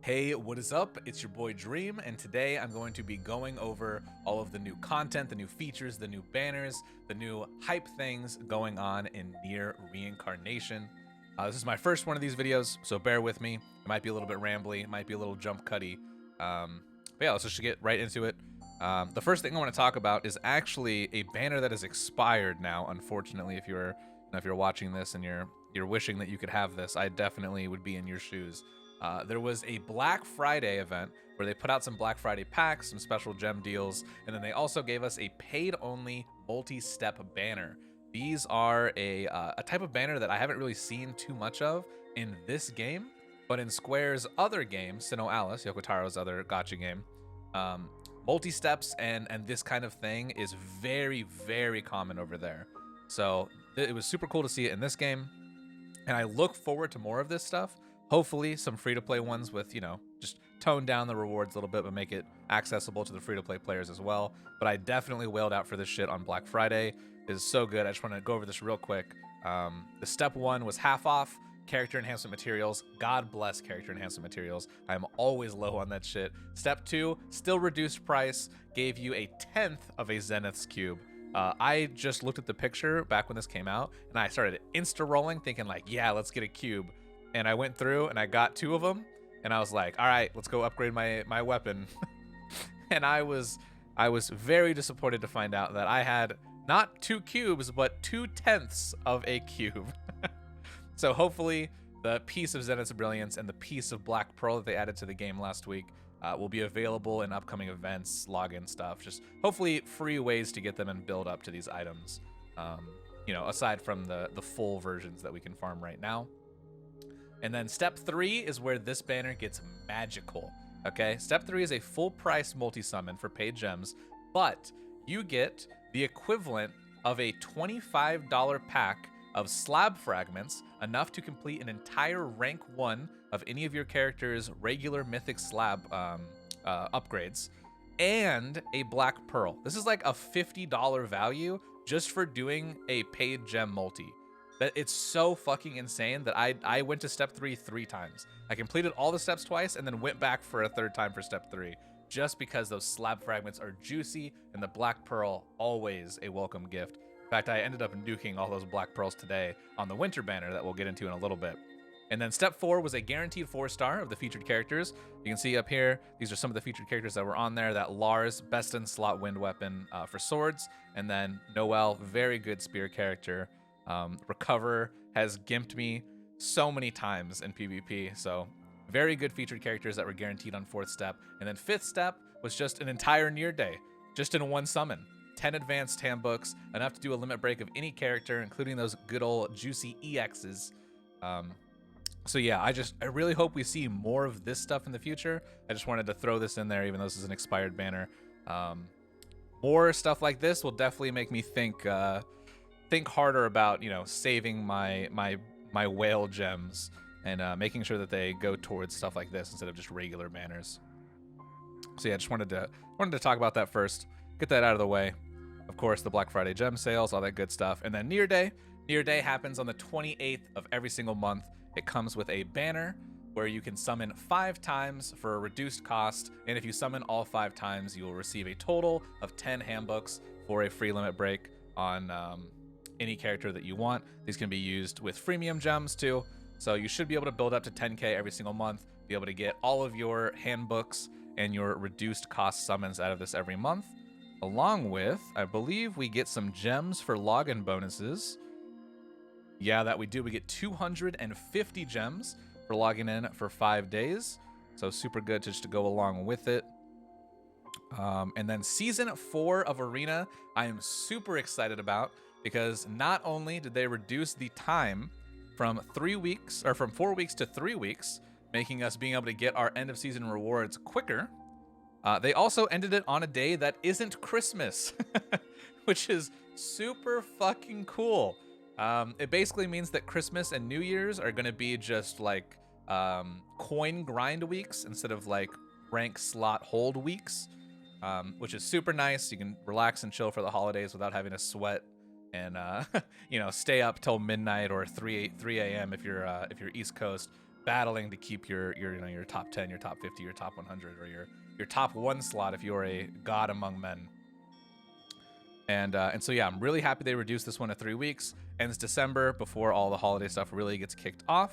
Hey, what is up? It's your boy Dream, and today I'm going to be going over all of the new content, the new features, the new banners, the new hype things going on in NieR Reincarnation. This is my first one of these videos, so bear with me. It might be a little bit rambly, it might be a little jump cutty. But yeah, let's just get right into it. The first thing I want to talk about is actually a banner that has expired now. Unfortunately, if you're watching this and you're wishing that you could have this, I definitely would be in your shoes. There was a Black Friday event where they put out some Black Friday packs, some special gem deals, and then they also gave us a paid-only multi-step banner. These are a type of banner that I haven't really seen too much of in this game, but in Square's other game, Sinnoh Alice, Yoko Taro's other gacha game, multi-steps and this kind of thing is very, very common over there. So it was super cool to see it in this game, and I look forward to more of this stuff. Hopefully some free-to-play ones with, just tone down the rewards a little bit, but make it accessible to the free-to-play players as well. But I definitely wailed out for this shit on Black Friday. It is so good. I just want to go over this real quick. The step 1 was half off character enhancement materials. God bless character enhancement materials. I am always low on that shit. Step 2, still reduced price, gave you a 10th of a Zenith's cube. I just looked at the picture back when this came out, and I started insta-rolling, thinking like, yeah, let's get a cube. And I went through and I got 2 of them, and I was like, all right, let's go upgrade my weapon. And I was very disappointed to find out that I had not 2 cubes, but 2/10 of a cube. So hopefully the piece of Zenith's Brilliance and the piece of Black Pearl that they added to the game last week will be available in upcoming events, login stuff, just hopefully free ways to get them and build up to these items, aside from the full versions that we can farm right now. And then step 3 is where this banner gets magical, okay? Step 3 is a full price multi-summon for paid gems, but you get the equivalent of a $25 pack of slab fragments, enough to complete an entire rank 1 of any of your character's regular mythic slab upgrades, and a black pearl. This is like a $50 value just for doing a paid gem multi. It's so fucking insane that I went to step 3 3 times. I completed all the steps twice and then went back for a 3rd time for step 3, just because those slab fragments are juicy and the black pearl always a welcome gift. In fact, I ended up nuking all those black pearls today on the winter banner that we'll get into in a little bit. And then step 4 was a guaranteed 4-star of the featured characters. You can see up here, these are some of the featured characters that were on there. That Lars, best in slot wind weapon for swords, and then Noelle, very good spear character. Recover has gimped me so many times in PvP, so very good featured characters that were guaranteed on 4th step. And then 5th step was just an entire NieR day, just in 1 summon. 10 advanced handbooks, enough to do a limit break of any character, including those good old juicy EXs. So yeah, I really hope we see more of this stuff in the future. I just wanted to throw this in there, even though this is an expired banner. More stuff like this will definitely make me think harder about, saving my whale gems and making sure that they go towards stuff like this instead of just regular banners. So yeah, just wanted to talk about that first, get that out of the way. Of course, the Black Friday gem sales, all that good stuff. And then NieR Day. NieR Day happens on the 28th of every single month. It comes with a banner where you can summon 5 times for a reduced cost, and if you summon all 5 times, you will receive a total of 10 handbooks for a free limit break on any character that you want. These can be used with freemium gems too, so you should be able to build up to 10k every single month, be able to get all of your handbooks and your reduced cost summons out of this every month, along with, I believe we get some gems for login bonuses. Yeah, that we do. We get 250 gems for logging in for 5 days, so super good just to go along with it. And then season 4 of Arena, I am super excited about, because not only did they reduce the time from 4 weeks to 3 weeks, making us being able to get our end of season rewards quicker, they also ended it on a day that isn't Christmas, which is super fucking cool. It basically means that Christmas and New Year's are going to be just like coin grind weeks instead of like rank slot hold weeks, which is super nice. You can relax and chill for the holidays without having to sweat and stay up till midnight or 3 a.m. if you're East Coast battling to keep your you know, your top 10, your top 50, your top 100, or your top 1 slot if you're a god among men. And so yeah, I'm really happy they reduced this one to 3 weeks. Ends December before all the holiday stuff really gets kicked off.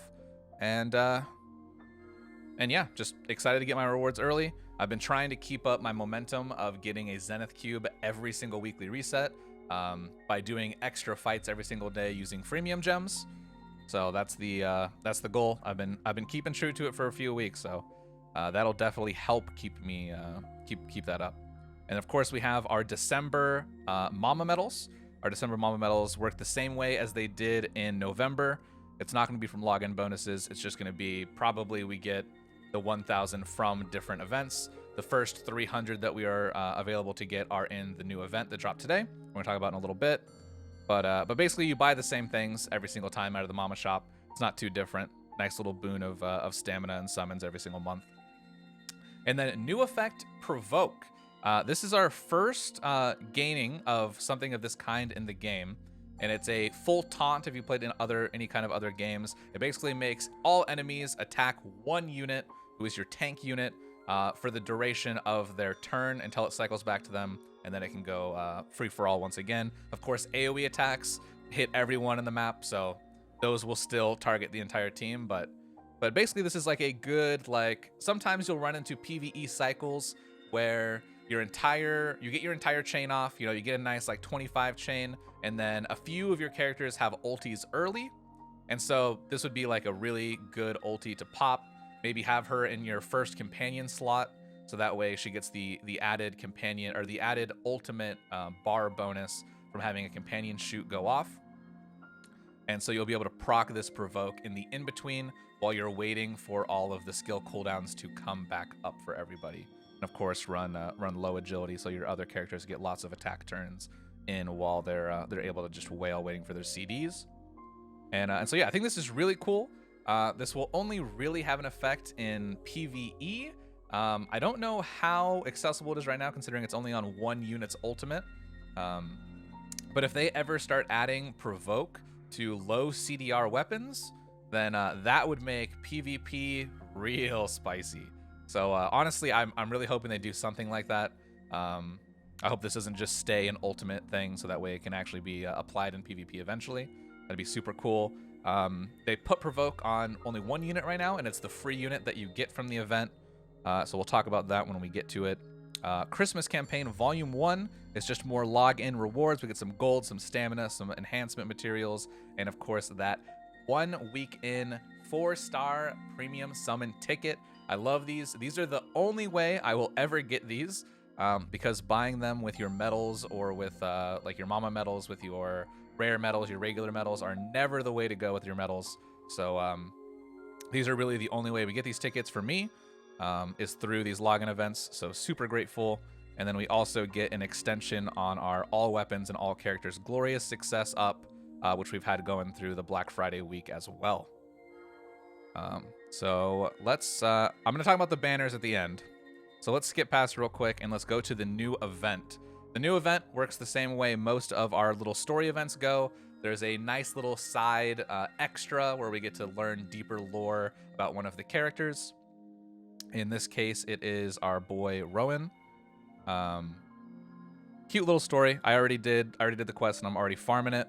And yeah, just excited to get my rewards early. I've been trying to keep up my momentum of getting a Zenith Cube every single weekly reset by doing extra fights every single day using freemium gems. So that's the goal. I've been keeping true to it for a few weeks, so that'll definitely help keep me keep that up. And of course, we have our December Mama Medals. Our December Mama Medals work the same way as they did in November. It's not going to be from login bonuses. It's just going to be probably we get the 1,000 from different events. The first 300 that we are available to get are in the new event that dropped today. We're going to talk about in a little bit. But basically, you buy the same things every single time out of the Mama Shop. It's not too different. Nice little boon of stamina and summons every single month. And then new effect, Provoke. This is our first gaining of something of this kind in the game, and it's a full taunt if you played in any kind of other games. It basically makes all enemies attack one unit, who is your tank unit, for the duration of their turn until it cycles back to them, and then it can go free for all once again. Of course, AoE attacks hit everyone in the map, so those will still target the entire team, but basically this is like a good, like, sometimes you'll run into PvE cycles where you get your entire chain off, you know, you get a nice like 25 chain, and then a few of your characters have ultis early. And so this would be like a really good ulti to pop. Maybe have her in your first companion slot, so that way she gets the added companion, or the added ultimate bar bonus from having a companion shoot go off. And so you'll be able to proc this Provoke in the in-between while you're waiting for all of the skill cooldowns to come back up for everybody. And of course, run low agility so your other characters get lots of attack turns in while they're able to just wail waiting for their CDs. And so yeah, I think this is really cool. This will only really have an effect in PvE. I don't know how accessible it is right now, considering it's only on one unit's ultimate. But if they ever start adding Provoke to low CDR weapons, then that would make PvP real spicy. So honestly, I'm really hoping they do something like that. I hope this doesn't just stay an ultimate thing, so that way it can actually be applied in PvP eventually. That'd be super cool. They put Provoke on only one unit right now, and it's the free unit that you get from the event. So we'll talk about that when we get to it. Christmas Campaign Volume 1 is just more login rewards. We get some gold, some stamina, some enhancement materials, and of course that 1 week in 4-star premium summon ticket. I love these. These are the only way I will ever get these, because buying them with your medals or with like your Mama medals, with your rare medals, your regular medals, are never the way to go with your medals. So these are really the only way we get these tickets for me, is through these login events. So super grateful. And then we also get an extension on our all weapons and all characters glorious success up, which we've had going through the Black Friday week as well. So let's, I'm going to talk about the banners at the end. So let's skip past real quick and let's go to the new event. The new event works the same way most of our little story events go. There's a nice little side extra where we get to learn deeper lore about one of the characters. In this case, it is our boy Rion. Cute little story. I already did the quest and I'm already farming it.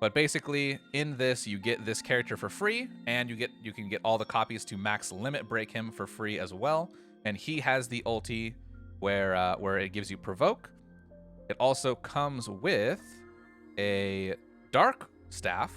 But basically, in this, you get this character for free, and you can get all the copies to max limit break him for free as well. And he has the ulti where it gives you Provoke. It also comes with a Dark Staff,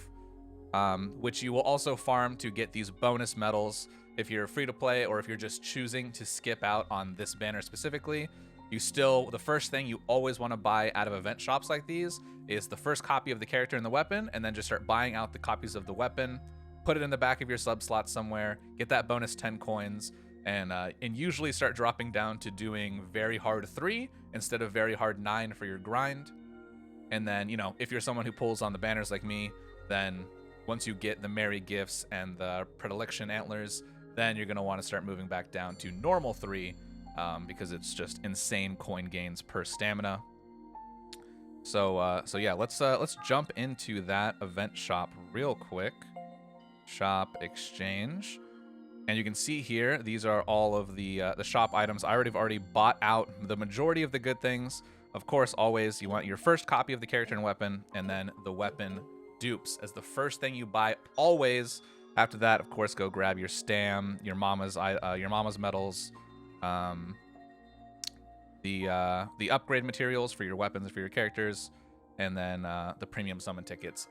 which you will also farm to get these bonus medals if you're free to play, or if you're just choosing to skip out on this banner specifically. The first thing you always want to buy out of event shops like these is the first copy of the character and the weapon, and then just start buying out the copies of the weapon, put it in the back of your sub slot somewhere, get that bonus 10 coins, and usually start dropping down to doing very hard 3 instead of very hard 9 for your grind. And then, you know, if you're someone who pulls on the banners like me, then once you get the Merry Gifts and the Predilection Antlers, then you're going to want to start moving back down to normal 3, because it's just insane coin gains per stamina. So yeah, let's jump into that event shop real quick. Shop exchange. And you can see here, these are all of the shop items. I already bought out the majority of the good things. Of course, always you want your first copy of the character and weapon, and then the weapon dupes as the first thing you buy. Always. After that, of course, go grab your stam, your mama's medals, the upgrade materials for your weapons and for your characters, and then the premium summon tickets,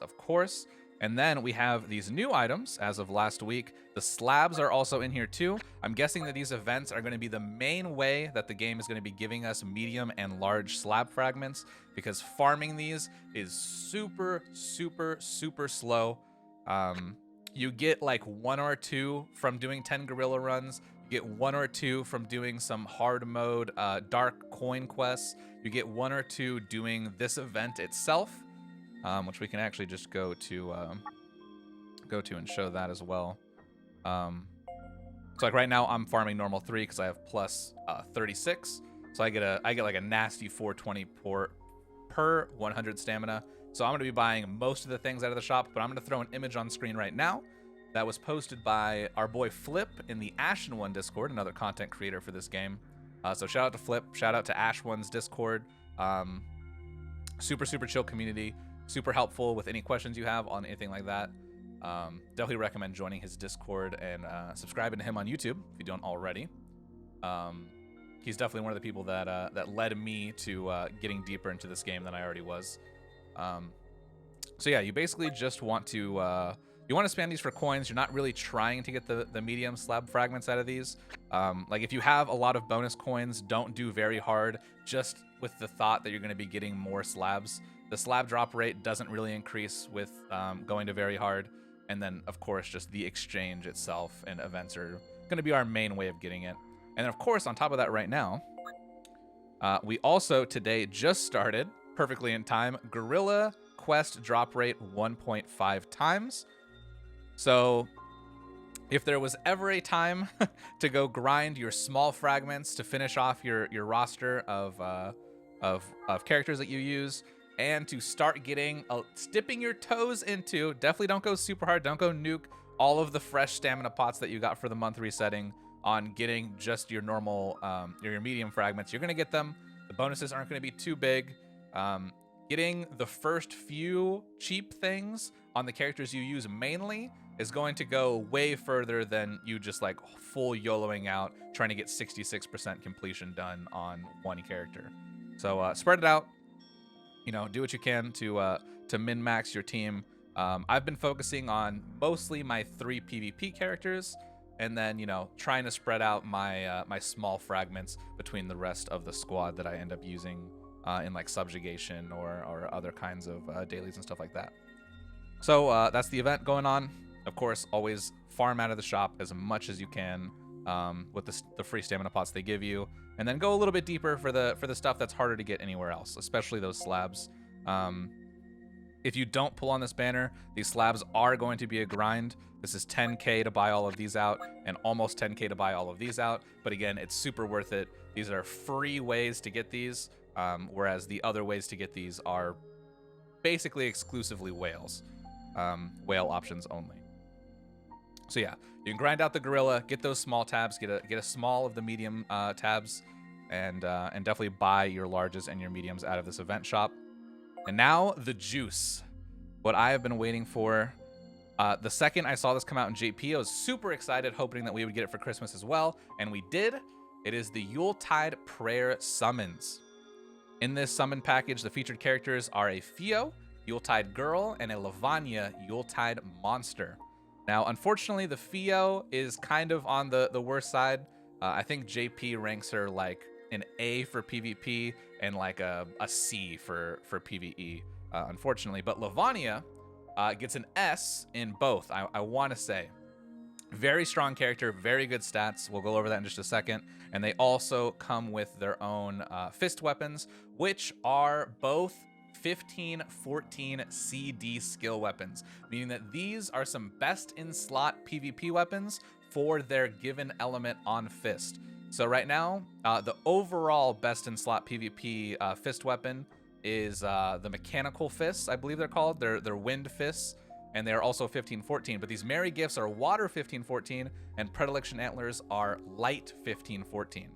of course. And then we have these new items as of last week. The slabs are also in here too. I'm guessing that these events are going to be the main way that the game is going to be giving us medium and large slab fragments, because farming these is super, super, super slow. You get like 1 or 2 from doing 10 gorilla runs. You get 1 or 2 from doing some hard mode dark coin quests. You get 1 or 2 doing this event itself. Which we can actually just go to and show that as well. So like right now I'm farming normal 3 because I have plus 36. So I get like a nasty 420 per 100 stamina. So I'm gonna be buying most of the things out of the shop, but I'm gonna throw an image on screen right now that was posted by our boy Flip in the Ashen One Discord, another content creator for this game. So shout out to Flip, shout out to Ash One's Discord. Super chill community. Super helpful with any questions you have on anything like that. Definitely recommend joining his Discord and subscribing to him on YouTube if you don't already. He's definitely one of the people that led me to getting deeper into this game than I already was. So yeah, you basically just want to spam these for coins. You're not really trying to get the medium slab fragments out of these. Like if you have a lot of bonus coins, don't do very hard, just with the thought that you're going to be getting more slabs. The slab drop rate doesn't really increase with going to very hard. And then, of course, just the exchange itself and events are going to be our main way of getting it. And then, of course, on top of that right now, we also today just started, perfectly in time, Gorilla Quest drop rate 1.5 times. So if there was ever a time to go grind your small fragments to finish off your roster of characters that you use, and to start getting dipping your toes into, definitely don't go super hard, don't go nuke all of the fresh stamina pots that you got for the month resetting on getting just your normal your medium fragments. You're gonna get them. The bonuses aren't gonna be too big. Getting the first few cheap things on the characters you use mainly is going to go way further than you just like full YOLOing out trying to get 66% completion done on one character. So spread it out. You know, do what you can to min-max your team. I've been focusing on mostly my 3 PvP characters, and then, you know, trying to spread out my my small fragments between the rest of the squad that I end up using in like subjugation or other kinds of dailies and stuff like that. So that's the event going on. Of course, always farm out of the shop as much as you can with the free stamina pots they give you. And then go a little bit deeper for the stuff that's harder to get anywhere else, especially those slabs. If you don't pull on this banner, these slabs are going to be a grind. This is 10K to buy all of these out and almost 10K to buy all of these out. But again, it's super worth it. These are free ways to get these, whereas the other ways to get these are basically exclusively whales, whale options only. So yeah, you can grind out the gorilla, get those small tabs, get a small of the medium tabs, and definitely buy your larges and your mediums out of this event shop. And now the juice, what I have been waiting for. The second I saw this come out in JP, I was super excited, hoping that we would get it for Christmas as well, and we did. It is the Yuletide Prayer Summons. In this summon package, the featured characters are a Fio, Yuletide Girl, and a Levania, Yuletide Monster. Now, unfortunately, the Fio is kind of on the worst side. I think JP ranks her like an A for PvP and like a C for PvE, unfortunately. But Levania gets an S in both, I want to say. Very strong character, very good stats. We'll go over that in just a second. And they also come with their own fist weapons, which are both 15-14 CD skill weapons, meaning that these are some best in slot PvP weapons for their given element on fist. So right now, the overall best in slot PvP fist weapon is the mechanical fists, I believe they're called. They're wind fists. and they're also 15-14. But these Merry Gifts are water 15-14, and Predilection Antlers are light 15-14.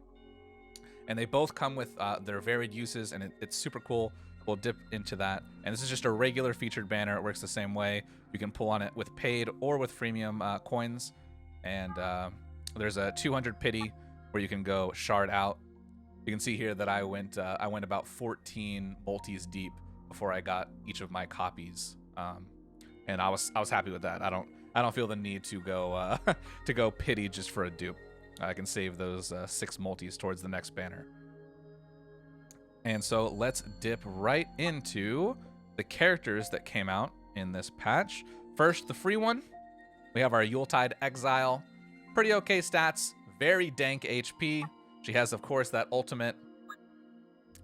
And they both come with their varied uses, and it's super cool. We'll dip into that. And this is just a regular featured banner. It works the same way. You can pull on it with paid or with freemium coins. And there's a 200 pity where you can go shard out. You can see here that I went about 14 multis deep before I got each of my copies. And I was happy with that. I don't feel the need to go to go pity just for a dupe. I can save those 6 multis towards the next banner. And so let's dip right into the characters that came out in this patch. First, the free one. We have our Yuletide Exile. Pretty okay stats, very dank HP. She has, of course, that ultimate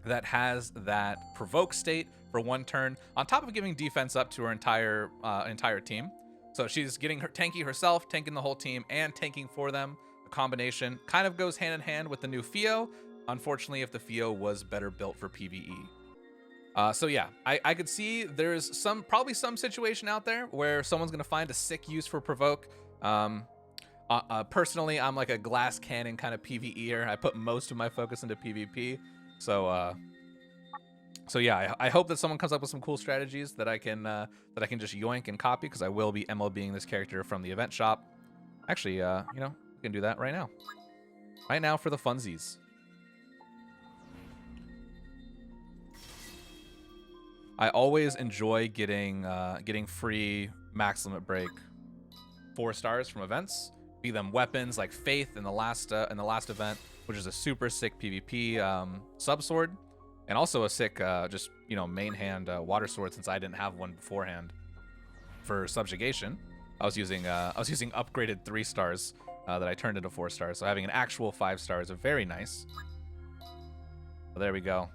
that has that Provoke state for 1 turn, on top of giving defense up to her entire team. So she's getting her tanky herself, tanking the whole team, and tanking for them. Combination kind of goes hand in hand with the new Fio. Unfortunately, if the Fio was better built for PvE. So yeah, I could see there's probably some situation out there where someone's gonna find a sick use for Provoke. Personally, I'm like a glass cannon kind of PvEer. I put most of my focus into PvP. So yeah, I hope that someone comes up with some cool strategies that I can just yoink and copy, because I will be MLBing this character from the event shop. Actually, you know, we can do that right now. Right now for the funsies. I always enjoy getting free max limit break 4 stars from events. Be them weapons like Faith in the last event, which is a super sick PvP sub sword, and also a sick just, you know, main hand water sword, since I didn't have one beforehand. For subjugation, I was using upgraded 3 stars that I turned into 4 stars. So having an actual 5 stars is very nice. Well, there we go.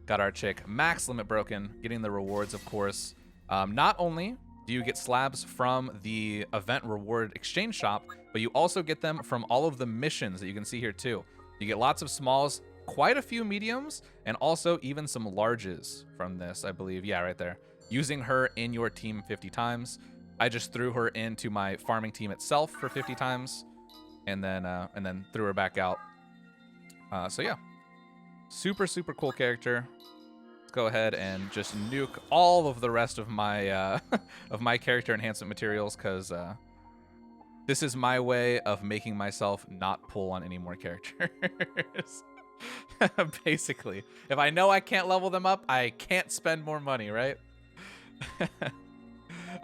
Got our chick max limit broken, getting the rewards, of course. Not only do you get slabs from the event reward exchange shop, but you also get them from all of the missions that you can see here too. You get lots of smalls, quite a few mediums, and also even some larges from this, I believe. Yeah, right there. Using her in your team 50 times. I just threw her into my farming team itself for 50 times, and then threw her back out. So yeah, super cool character. Let's go ahead and just nuke all of the rest of my of my character enhancement materials, because this is my way of making myself not pull on any more characters. Basically, if I know I can't level them up, I can't spend more money, right?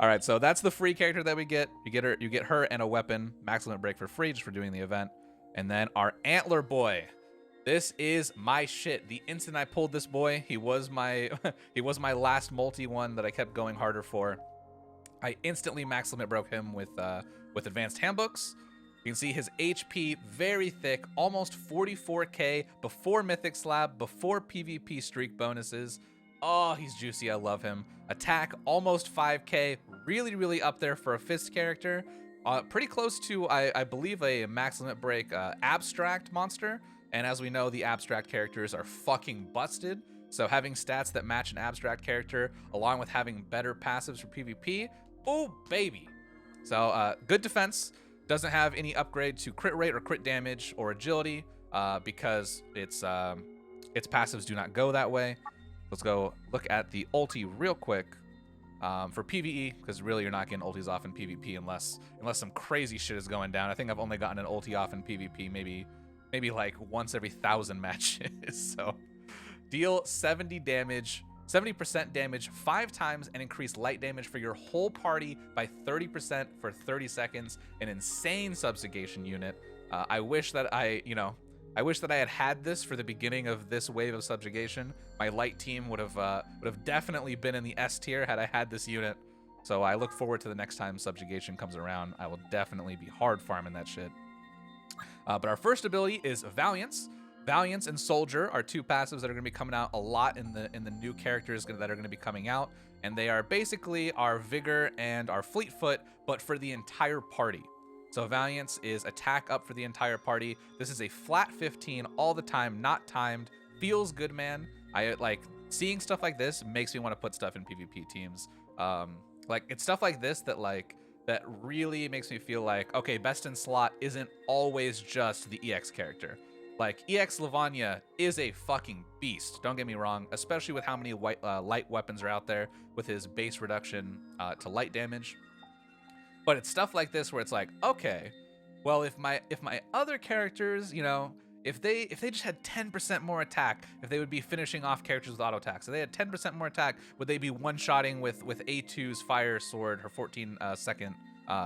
All right, so that's the free character that we get. You get her and a weapon, max limit break for free, just for doing the event. And then our Antler boy. This is my shit. The instant I pulled this boy, he was my he was my last multi one that I kept going harder for. I instantly max limit broke him with advanced handbooks. You can see his HP very thick, almost 44k before Mythic Slab, before PvP streak bonuses. Oh, he's juicy. I love him. Attack almost 5k, really up there for a fist character. Pretty close to, I believe, a max limit break abstract monster. And as we know, the abstract characters are fucking busted. So having stats that match an abstract character, along with having better passives for PvP, oh baby. So good defense. Doesn't have any upgrade to crit rate or crit damage or agility, because its passives do not go that way. Let's go look at the ulti real quick for PvE, because really you're not getting ultis off in PvP unless some crazy shit is going down. I think I've only gotten an ulti off in PvP maybe like once every 1,000 matches. So deal 70% damage 5 times and increase light damage for your whole party by 30% for 30 seconds. An insane subjugation unit. I wish that I had this for the beginning of this wave of subjugation. My light team would have definitely been in the S tier had I had this unit. So I look forward to the next time subjugation comes around. I will definitely be hard farming that shit. But our first ability is Valiance. Valiance and Soldier are 2 passives that are going to be coming out a lot in the new characters that are going to be coming out, and they are basically our Vigor and our Fleetfoot, but for the entire party. So Valiance is attack up for the entire party. This is a flat 15 all the time, not timed. Feels good, man. I like seeing stuff like this makes me want to put stuff in PvP teams. Like, it's stuff like this that that really makes me feel like, okay, best in slot isn't always just the EX character. Like, EX Levania is a fucking beast, don't get me wrong, especially with how many light weapons are out there with his base reduction to light damage. But it's stuff like this where it's like, okay, well, if my other characters, you know, if they just had 10% more attack, if they would be finishing off characters with auto attacks, if they had 10% more attack, would they be one-shotting with A2's Fire Sword, her 14-second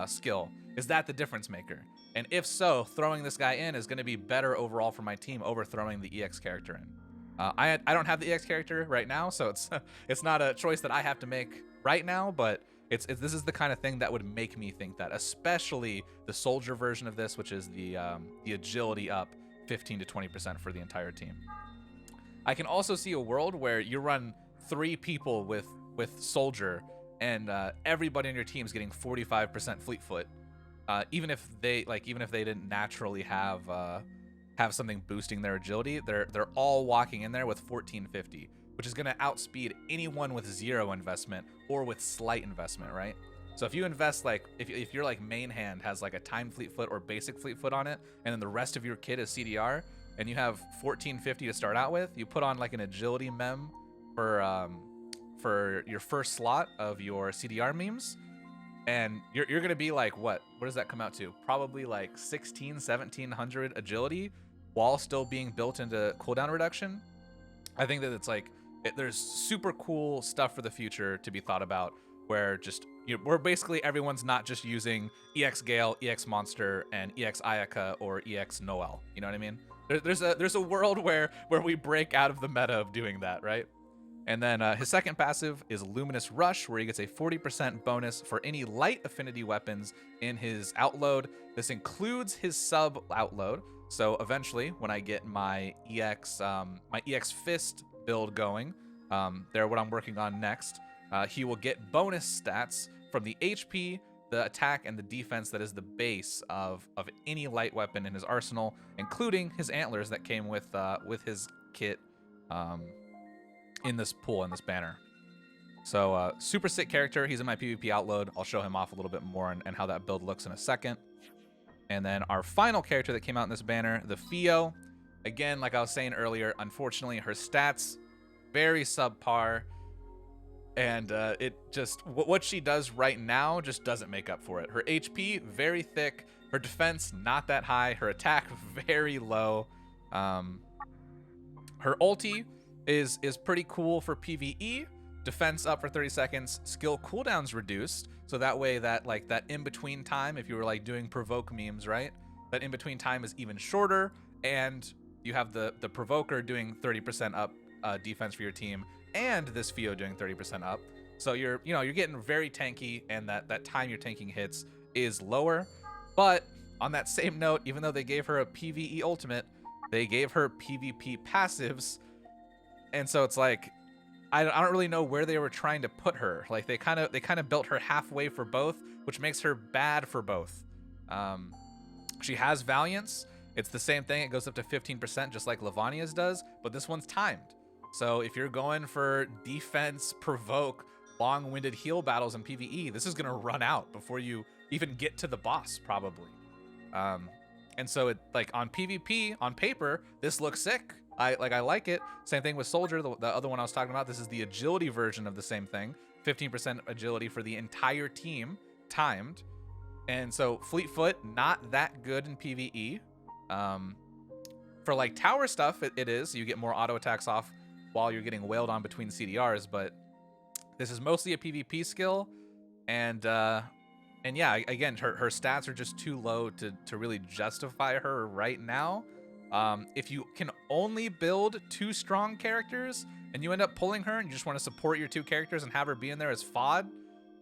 skill? Is that the difference maker? And if so, throwing this guy in is going to be better overall for my team over throwing the EX character in. I don't have the EX character right now, so it's not a choice that I have to make right now, but this is the kind of thing that would make me think that, especially the soldier version of this, which is the agility up 15 to 20% for the entire team. I can also see a world where you run 3 people with soldier, and everybody on your team is getting 45% fleet foot, even if they didn't naturally have something boosting their agility. They're all walking in there with 1450, which is going to outspeed anyone with 0 investment or with slight investment, right? So if you invest, like, if your like main hand has like a timed fleet foot or basic fleet foot on it, and then the rest of your kit is CDR, and you have 1450 to start out with, you put on like an agility mem for your first slot of your CDR memes, and you're gonna be like, what does that come out to? Probably like 1700 agility while still being built into cooldown reduction. I think that it's like, there's super cool stuff for the future to be thought about, where just, you know, where basically everyone's not just using EX Gale, EX Monster, and EX Ayaka or EX Noel. You know what I mean? There's a world where we break out of the meta of doing that, right? And then his second passive is Luminous Rush, where he gets a 40% bonus for any light affinity weapons in his Outload. This includes his sub Outload. So eventually, when I get my EX Fist build going, they're what I'm working on next. He will get bonus stats from the HP, the attack, and the defense that is the base of any light weapon in his arsenal, including his antlers that came with his kit in this pool, in this banner. So super sick character. He's in my PvP Outload. I'll show him off a little bit more and how that build looks in a second. And then our final character that came out in this banner, the Fio. Again, like I was saying earlier, unfortunately, her stats very subpar. And it just, what she does right now just doesn't make up for it. Her HP, very thick. Her defense, not that high. Her attack, very low. Her ulti is pretty cool for PvE. Defense up for 30 seconds. Skill cooldowns reduced. So that way that in-between time, if you were like doing Provoke memes, right? That in-between time is even shorter. And you have the Provoker doing 30% up defense for your team, and this Fio doing 30% up. So you're getting very tanky, and that time your tanking hits is lower. But on that same note, even though they gave her a PvE ultimate, they gave her PvP passives. And so it's like, I don't really know where they were trying to put her. Like, they kind of built her halfway for both, which makes her bad for both. She has Valiance. It's the same thing. It goes up to 15%, just like Levania's does, but this one's timed. So if you're going for defense, provoke, long-winded heal battles in PvE, this is going to run out before you even get to the boss, probably. And so it, like, on PvP, on paper, this looks sick. I like it. Same thing with Soldier, the other one I was talking about. This is the agility version of the same thing. 15% agility for the entire team, timed. And so Fleetfoot, not that good in PvE. For like tower stuff, it is. You get more auto attacks off while you're getting wailed on between CDRs, but this is mostly a PvP skill. And yeah, again, her stats are just too low to really justify her right now. If you can only build 2 strong characters and you end up pulling her and you just want to support your 2 characters and have her be in there as FOD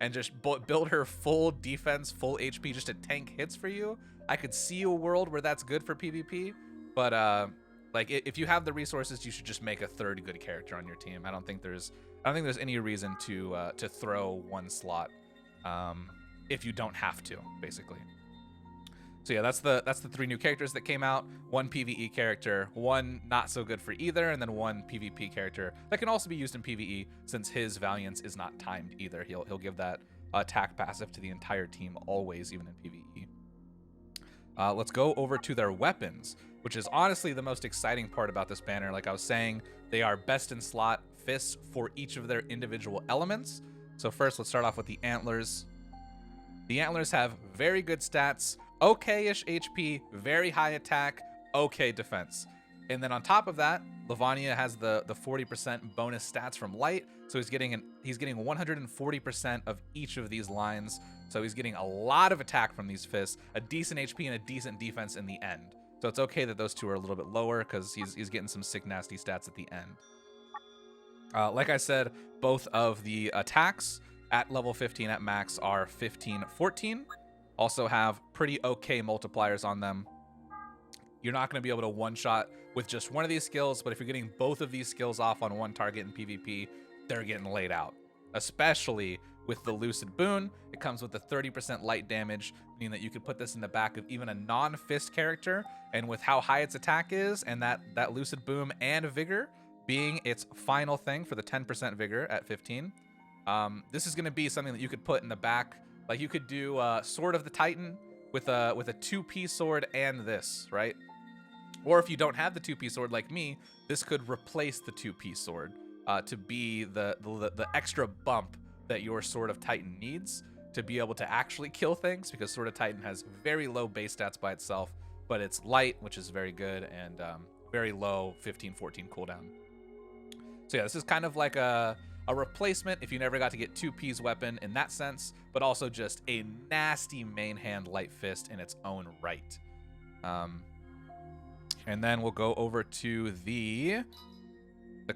and just build her full defense, full HP just to tank hits for you, I could see a world where that's good for PvP. But like, if you have the resources, you should just make a 3rd good character on your team. I don't think there's any reason to throw 1 slot if you don't have to, basically. So yeah, that's the 3 new characters that came out. 1 PvE character, 1 not so good for either, and then 1 PvP character that can also be used in PvE since his Valiance is not timed either. He'll give that attack passive to the entire team always, even in PvE. Let's go over to their weapons, which is honestly the most exciting part about this banner. Like I was saying, they are best in slot fists for each of their individual elements. So first, let's start off with the Antlers. The Antlers have very good stats, okay-ish HP, very high attack, okay defense. And then on top of that, Levania has the 40% bonus stats from light, so he's getting 140% of each of these lines. So he's getting a lot of attack from these fists, a decent HP and a decent defense in the end. So it's okay that those two are a little bit lower because he's getting some sick nasty stats at the end. Like I said, both of the attacks at level 15 at max are 15, 14. Also have pretty okay multipliers on them. You're not going to be able to one-shot with just one of these skills, but if you're getting both of these skills off on one target in PvP, they're getting laid out. Especially with the Lucid Boon, it comes with the 30% light damage, meaning that you could put this in the back of even a non-fist character, and with how high its attack is, and that Lucid Boom and Vigor being its final thing for the 10% Vigor at 15, this is going to be something that you could put in the back. Like you could do Sword of the Titan with a 2P sword and this, right? Or if you don't have the 2P sword like me, this could replace the 2P sword to be the extra bump that your Sword of Titan needs to be able to actually kill things, because Sword of Titan has very low base stats by itself, but it's light, which is very good, and very low 15, 14 cooldown. So yeah, this is kind of like a replacement if you never got to get 2P's weapon in that sense, but also just a nasty main hand light fist in its own right. And then we'll go over to the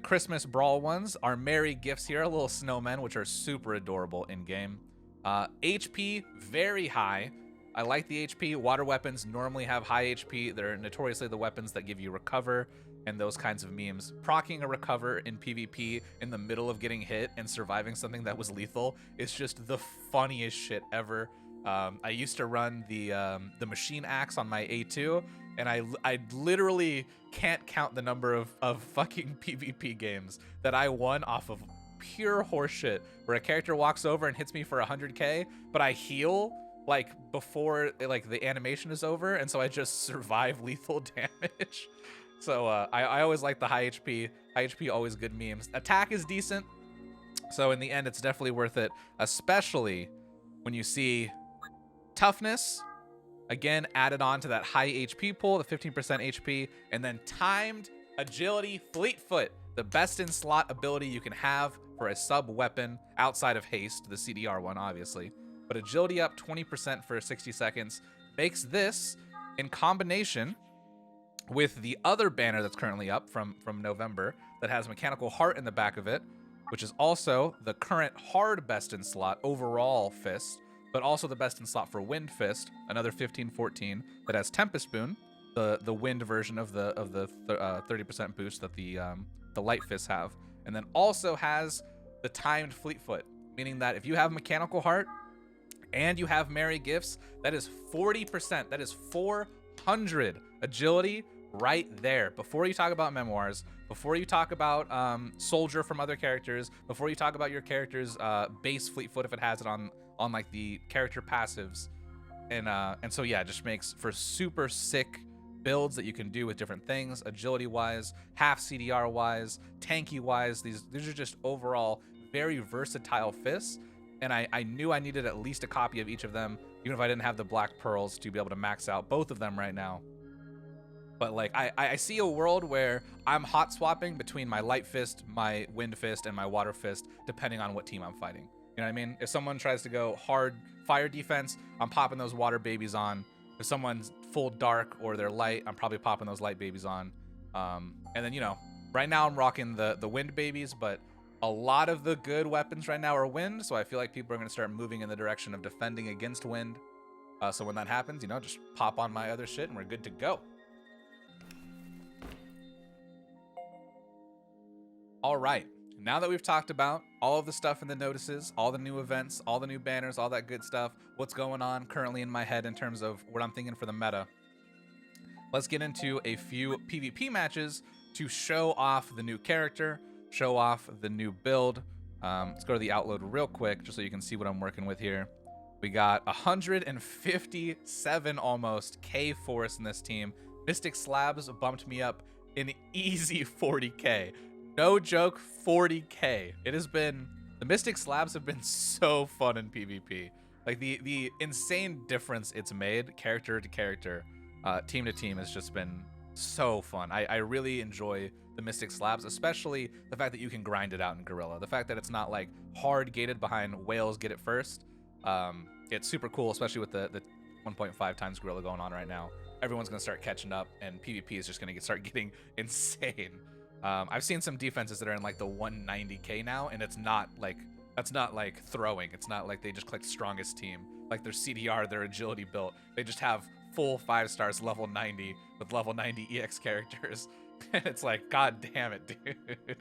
Christmas Brawl ones. Our merry gifts here, little snowmen, which are super adorable in game. HP, very high. I like the HP. Water weapons normally have high HP. They're notoriously the weapons that give you recover and those kinds of memes. Proccing a recover in PvP in the middle of getting hit and surviving something that was lethal is just the funniest shit ever. I used to run the machine axe on my A2, and I literally can't count the number of fucking PvP games that I won off of pure horseshit, where a character walks over and hits me for 100k, but I heal like before like the animation is over, and so I just survive lethal damage. So I always like the high HP. High HP, always good memes. Attack is decent, so in the end it's definitely worth it, especially when you see toughness again added on to that high HP pool, the 15% HP, and then timed agility Fleetfoot, the best in slot ability you can have for a sub weapon outside of haste, the CDR one obviously, but agility up 20% for 60 seconds makes this, in combination with the other banner that's currently up from November that has Mechanical Heart in the back of it, which is also the current hard best in slot overall fist, but also the best in slot for Wind Fist, another 15-14 that has Tempest Boon, the wind version of the 30% boost that the light fists have, and then also has the timed Fleetfoot, meaning that if you have Mechanical Heart and you have Merry Gifts, that is 40%, that is 400 agility right there. Before you talk about memoirs, before you talk about soldier from other characters, before you talk about your character's base Fleetfoot if it has it on like the character passives, and so yeah, it just makes for super sick builds that you can do with different things, agility wise, half CDR wise, tanky wise. These are just overall very versatile fists, and I knew I needed at least a copy of each of them, even if I didn't have the black pearls to be able to max out both of them right now. But like I see a world where I'm hot swapping between my light fist, my wind fist, and my water fist, depending on what team I'm fighting. You know what I mean? If someone tries to go hard fire defense, I'm popping those water babies on. If someone's full dark or they're light, I'm probably popping those light babies on. And then, you know, right now I'm rocking the wind babies, but a lot of the good weapons right now are wind, so I feel like people are going to start moving in the direction of defending against wind. So when that happens, you know, just pop on my other shit and we're good to go. All right, now that we've talked about all of the stuff in the notices, all the new events, all the new banners, all that good stuff, what's going on currently in my head in terms of what I'm thinking for the meta, let's get into a few PvP matches to show off the new character, show off the new build, Let's go to the Outload real quick just so you can see what I'm working with here. We got 157 almost K force in this team. Mystic Slabs bumped me up an easy 40K. No joke, 40K. It has been, the Mystic Slabs have been so fun in PvP. Like the insane difference it's made character to character, team to team has just been so fun. I really enjoy the Mystic Slabs, especially the fact that you can grind it out in Gorilla. The fact that it's not like hard gated behind whales get it first. It's super cool, especially with the 1.5 times Gorilla going on right now. Everyone's going to start catching up, and PvP is just going to start getting insane. I've seen some defenses that are in like the 190K now, and it's not like, that's not like throwing. It's not like they just clicked strongest team. Like their CDR, their agility built. They just have full 5 stars level 90 with level 90 EX characters. And it's like, god damn it, dude.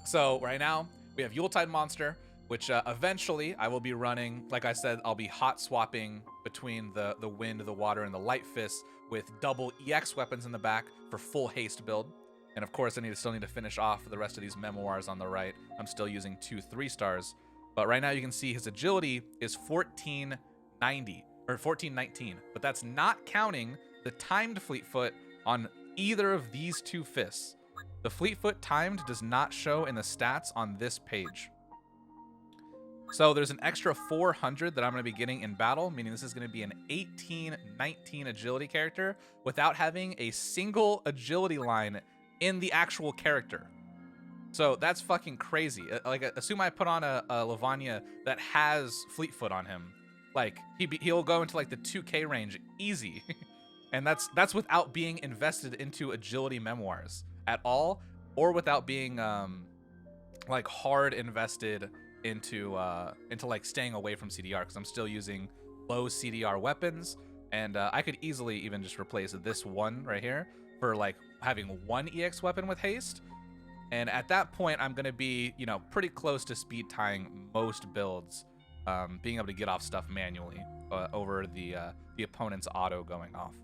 So right now, we have Yuletide Monster, which eventually I will be running. Like I said, I'll be hot swapping between the wind, the water, and the light fist with double EX weapons in the back for full haste build. And of course, I still need to finish off the rest of these memoirs on the right. I'm still using 2 3 stars. But right now you can see his agility is 1490 or 1419. But that's not counting the timed Fleetfoot on either of these 2 fists. The Fleetfoot timed does not show in the stats on this page. So there's an extra 400 that I'm going to be getting in battle, meaning this is going to be an 1819 agility character without having a single agility line in the actual character. So that's fucking crazy. Like, assume I put on a Levania that has Fleetfoot on him. Like, he'll go into like the 2K range easy. And that's without being invested into agility memoirs at all, or without being like hard invested into like staying away from CDR, because I'm still using low CDR weapons, and I could easily even just replace this one right here for like having 1 EX weapon with haste. And at that point, I'm gonna be, you know, pretty close to speed tying most builds, being able to get off stuff manually over the opponent's auto going off.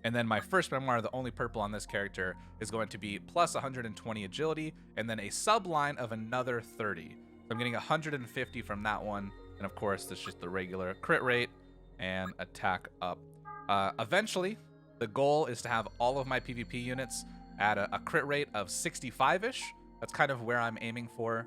And then my first memoir, the only purple on this character, is going to be plus 120 agility, and then a subline of another 30. So I'm getting 150 from that one, and of course, that's just the regular crit rate and attack up. Eventually, the goal is to have all of my PvP units at a crit rate of 65-ish. That's kind of where I'm aiming for.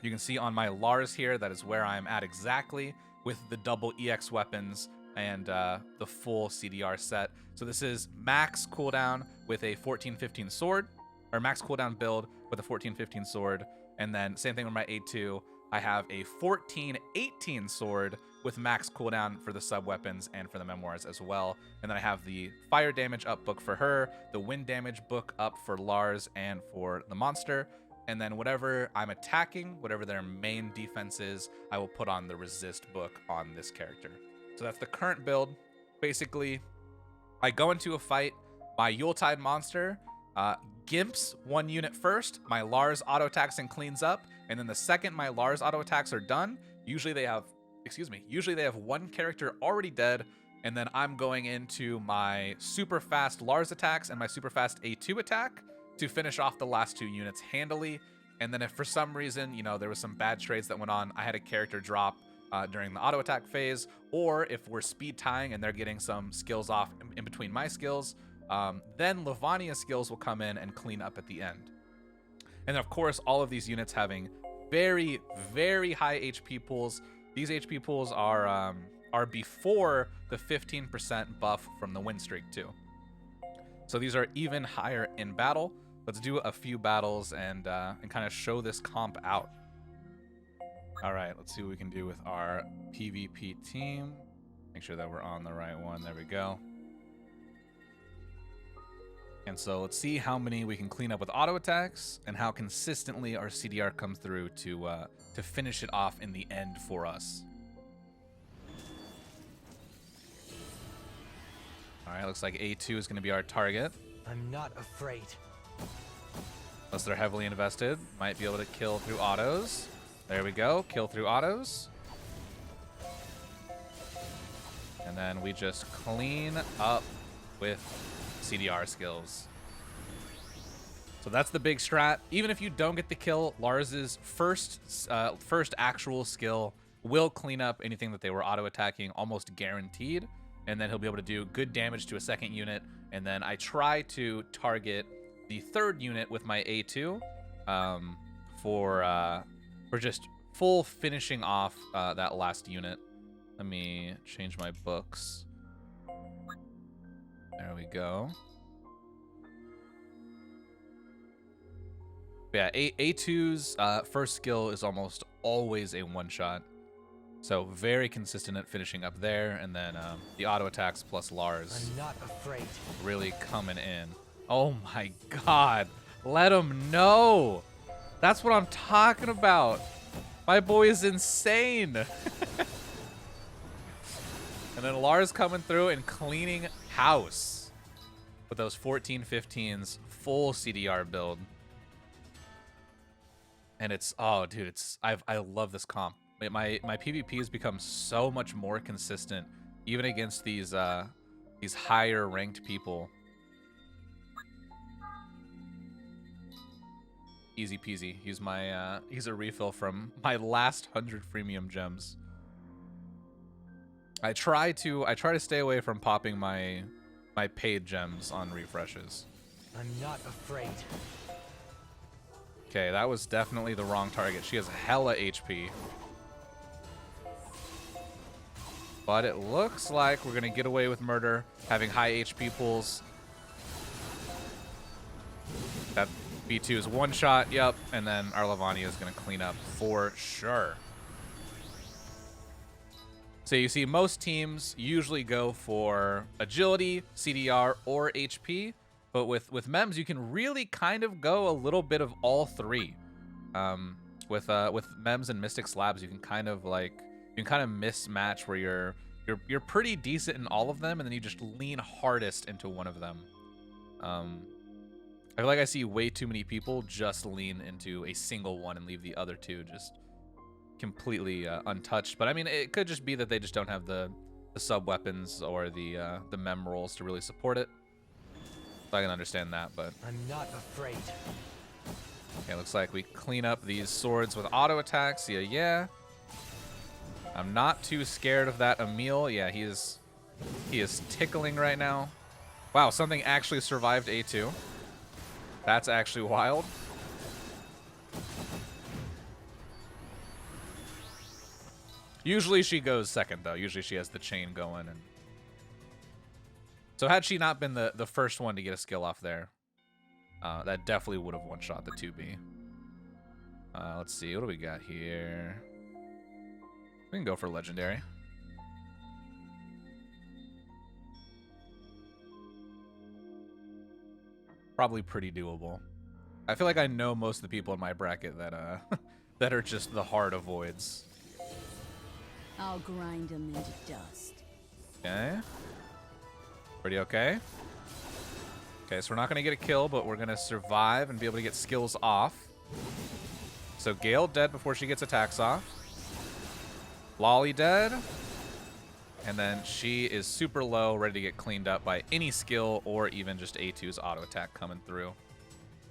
You can see on my Lars here, that is where I'm at exactly, with the double EX weapons and the full CDR set. So this is max cooldown with a 14-15 sword, or max cooldown build with a 14-15 sword, and then same thing with my A2. I have a 14-18 sword with max cooldown for the sub weapons and for the memoirs as well. And then I have the fire damage up book for her, the wind damage book up for Lars and for the monster. And then whatever I'm attacking, whatever their main defense is, I will put on the resist book on this character. So that's the current build. Basically, I go into a fight, my Yuletide monster gimps 1 unit first, my Lars auto attacks and cleans up, and then the second my Lars auto attacks are done, usually they have 1 character already dead, and then I'm going into my super fast Lars attacks and my super fast A2 attack to finish off the last 2 units handily. And then if for some reason, you know, there was some bad trades that went on, I had a character drop during the auto attack phase, or if we're speed tying and they're getting some skills off in between my skills, then Levania skills will come in and clean up at the end. And of course, all of these units having very, very high HP pools. These HP pools are before the 15% buff from the win streak too. So these are even higher in battle. Let's do a few battles and kind of show this comp out. All right, let's see what we can do with our PvP team. Make sure that we're on the right one. There we go. And so let's see how many we can clean up with auto attacks and how consistently our CDR comes through to finish it off in the end for us. All right, looks like A2 is going to be our target. I'm not afraid. Unless they're heavily invested, might be able to kill through autos. There we go, kill through autos. And then we just clean up with CDR skills. So that's the big strat. Even if you don't get the kill, Lars's first actual skill will clean up anything that they were auto-attacking, almost guaranteed. And then he'll be able to do good damage to a second unit. And then I try to target the third unit with my A2 for just full finishing off that last unit. Let me change my books. There we go. Yeah, A2's first skill is almost always a one-shot. So very consistent at finishing up there, and then the auto attacks plus Lars I'm not afraid. really coming in. Oh my god, let him know. That's what I'm talking about. My boy is insane. And then Lars coming through and cleaning house with those 14-15s, full CDR build. And it's, oh dude, it's, I love this comp. My PvP has become so much more consistent, even against these higher ranked people. Easy peasy. Use my use a refill from my last 100 freemium gems. I try to stay away from popping my paid gems on refreshes. I'm not afraid. Okay, that was definitely the wrong target. She has hella HP. But it looks like we're gonna get away with murder, having high HP pools. That B2 is one shot, yep, and then our Levania is gonna clean up for sure. So you see most teams usually go for agility, CDR, or HP, but with Mems you can really kind of go a little bit of all three. With Mems and Mystic Slabs, you can kind of mismatch where you're pretty decent in all of them, and then you just lean hardest into one of them. I feel like I see way too many people just lean into a single one and leave the other two just completely untouched. But I mean, it could just be that they just don't have the sub weapons or the mem rolls to really support it. So I can understand that, but I'm not afraid. okay, looks like we clean up these swords with auto attacks. Yeah. I'm not too scared of that Emil. Yeah, he is tickling right now. Wow, something actually survived A2. That's actually wild. Usually she goes second, though. Usually she has the chain going. And so had she not been the first one to get a skill off there, that definitely would have one-shot the 2B. Let's see. What do we got here? We can go for legendary. Probably pretty doable. I feel like I know most of the people in my bracket that that are just the hard avoids. I'll grind them into dust. Okay. Pretty okay. Okay, so we're not gonna get a kill, but we're gonna survive and be able to get skills off. So Gale dead before she gets attacks off. Lolly dead. And then she is super low, ready to get cleaned up by any skill or even just A2's auto attack coming through.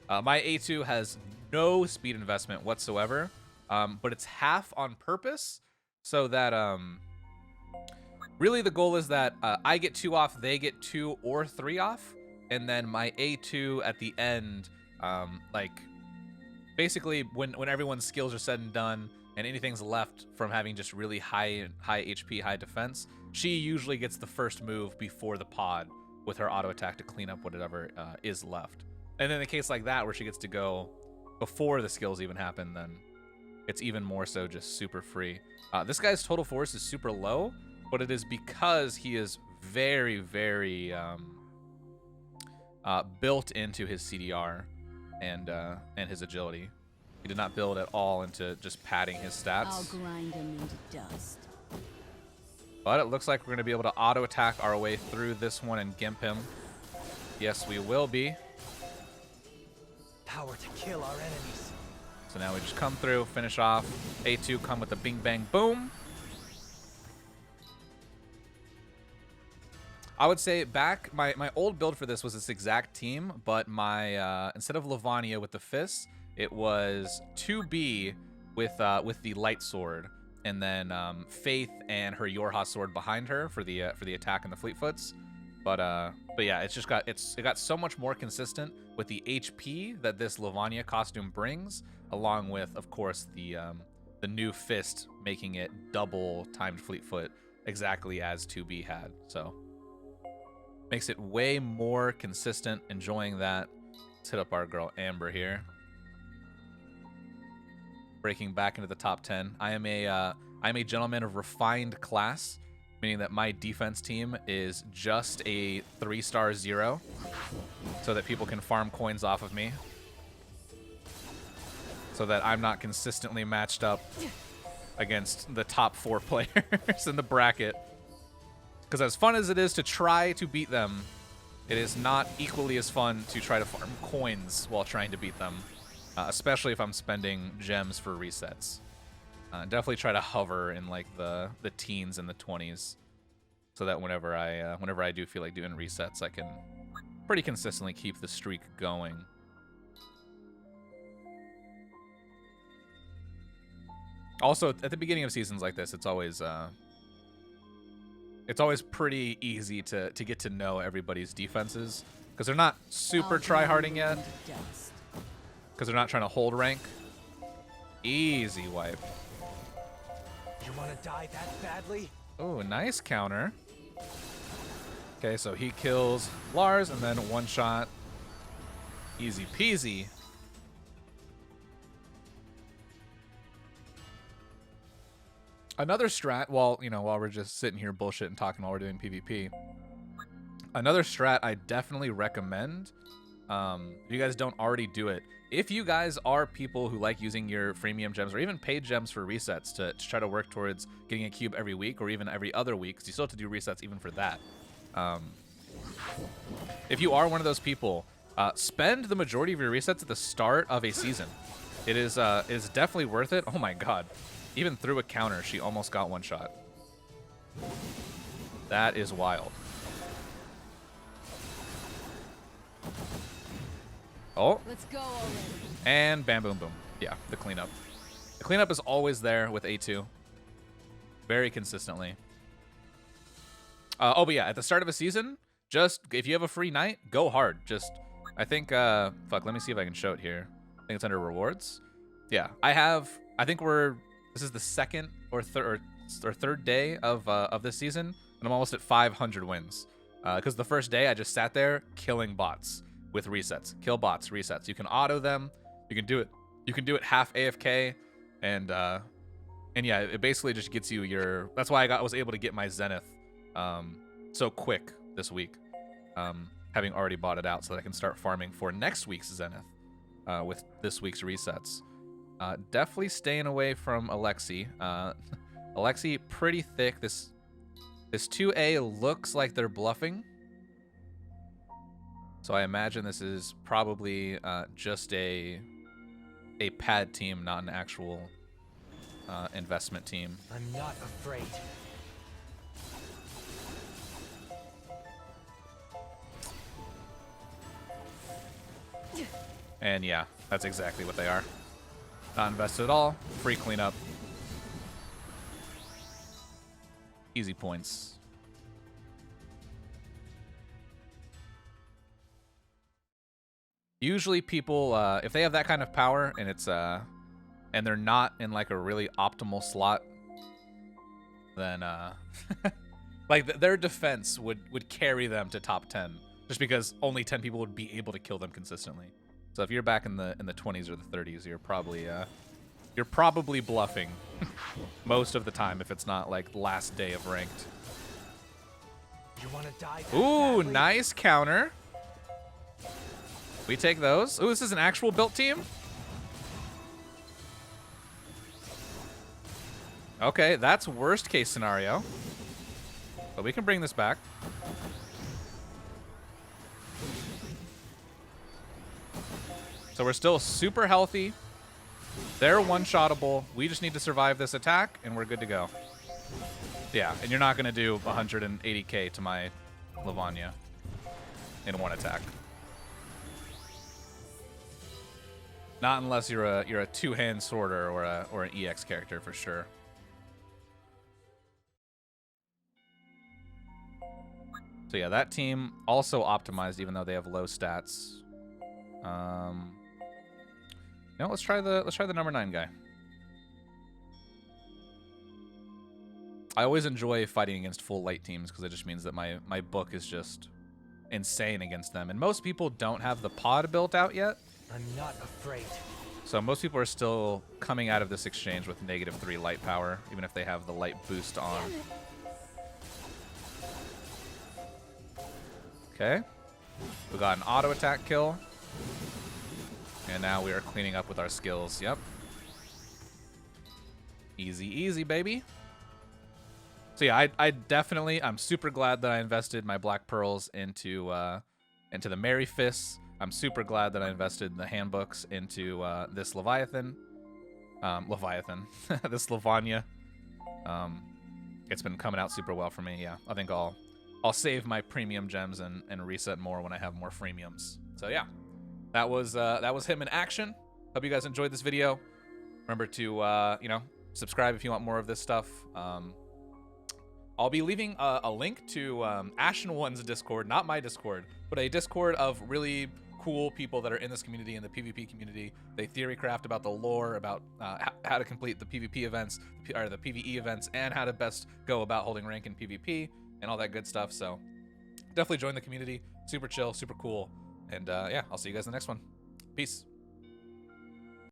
My A2 has no speed investment whatsoever, but it's half on purpose so that really the goal is that I get 2 off, they get 2 or 3 off, and then my A2 at the end, like basically when everyone's skills are said and done and anything's left from having just really high HP, high defense, she usually gets the first move before the pod with her auto attack to clean up whatever is left. And in a case like that where she gets to go before the skills even happen, then it's even more so just super free. This guy's total force is super low, but it is because he is very, very built into his CDR and his agility. He did not build at all into just padding his stats. I'll grind them into dust. But it looks like we're going to be able to auto attack our way through this one and gimp him. Yes, we will be. Power to kill our enemies. So now we just come through, finish off. A2 come with a bing bang boom. I would say back my old build for this was this exact team, but my instead of Levania with the fists, it was 2B with the light sword, and then Faith and her Yorha sword behind her for the attack and the Fleetfoots. But yeah, it got so much more consistent with the HP that this Levania costume brings, along with, of course, the new fist making it double timed Fleetfoot, exactly as 2B had. So makes it way more consistent. Enjoying that. Let's hit up our girl Amber here. Breaking back into the top 10. I'm a gentleman of refined class, meaning that my defense team is just a 3-star 0, so that people can farm coins off of me, so that I'm not consistently matched up against the top 4 players in the bracket. Because as fun as it is to try to beat them, it is not equally as fun to try to farm coins while trying to beat them, especially if I'm spending gems for resets. Definitely try to hover in like the teens and the 20s, so that whenever I do feel like doing resets, I can pretty consistently keep the streak going. Also, at the beginning of seasons like this, it's always pretty easy to get to know everybody's defenses, because they're not super tryharding yet, because they're not trying to hold rank. Easy wipe. You want to die that badly? Oh, nice counter. Okay, so he kills Lars and then one shot. Easy peasy. Another strat, while we're just sitting here bullshit and talking while we're doing PvP. Another strat I definitely recommend, if you guys don't already do it, if you guys are people who like using your freemium gems or even paid gems for resets to try to work towards getting a cube every week or even every other week, because you still have to do resets even for that. If you are one of those people, spend the majority of your resets at the start of a season. It is definitely worth it. Oh my god. Even through a counter, she almost got one shot. That is wild. Oh. Let's go already. And bam, boom, boom. Yeah, the cleanup. The cleanup is always there with A2. Very consistently. Oh, but yeah, at the start of a season, just, if you have a free night, go hard. Just, I think, fuck, let me see if I can show it here. I think it's under rewards. Yeah, I think this is the second or third day of this season, and I'm almost at 500 wins. Because the first day I just sat there killing bots with resets. Kill bots, resets. You can auto them. You can do it. You can do it half AFK, and yeah, it basically just gets you your. That's why I was able to get my Zenith so quick this week, having already bought it out, so that I can start farming for next week's Zenith with this week's resets. Definitely staying away from Alexi. Alexi, pretty thick. This 2A looks like they're bluffing. So I imagine this is probably just a pad team, not an actual investment team. I'm not afraid. And yeah, that's exactly what they are. Not invested at all. Free cleanup. Easy points. Usually people, if they have that kind of power and it's and they're not in like a really optimal slot, then like their defense would carry them to top 10, just because only 10 people would be able to kill them consistently. So if you're back in the 20s or the 30s, you're probably bluffing most of the time, if it's not like last day of ranked. You want to die? Ooh, nice counter. We take those. Ooh, this is an actual built team. Okay, that's worst case scenario, but we can bring this back. So we're still super healthy. They're one-shottable. We just need to survive this attack, and we're good to go. Yeah, and you're not going to do 180k to my Levania in one attack. Not unless you're a two-hand sworder or an EX character for sure. So yeah, that team also optimized even though they have low stats. Let's try the number 9 guy. I always enjoy fighting against full light teams because it just means that my book is just insane against them. And most people don't have the pod built out yet. I'm not afraid. So most people are still coming out of this exchange with -3 light power, even if they have the light boost on. Okay. We got an auto attack kill. And now we are cleaning up with our skills. Yep. Easy, easy, baby. So yeah, I'm super glad that I invested my black pearls into the Merry Fists. I'm super glad that I invested the handbooks into this Leviathan. This Levania. It's been coming out super well for me. Yeah, I think I'll save my premium gems and reset more when I have more freemiums. So yeah, that was him in action. Hope you guys enjoyed this video. Remember to subscribe if you want more of this stuff. I'll be leaving a link to Ashen One's Discord, not my Discord, but a Discord of really cool people that are in this community, in the PvP community. They theory craft about the lore, about how to complete the PvP events, or the PvE events, and how to best go about holding rank in PvP and all that good stuff. So definitely join the community. Super chill, super cool. And yeah, I'll see you guys in the next one. Peace.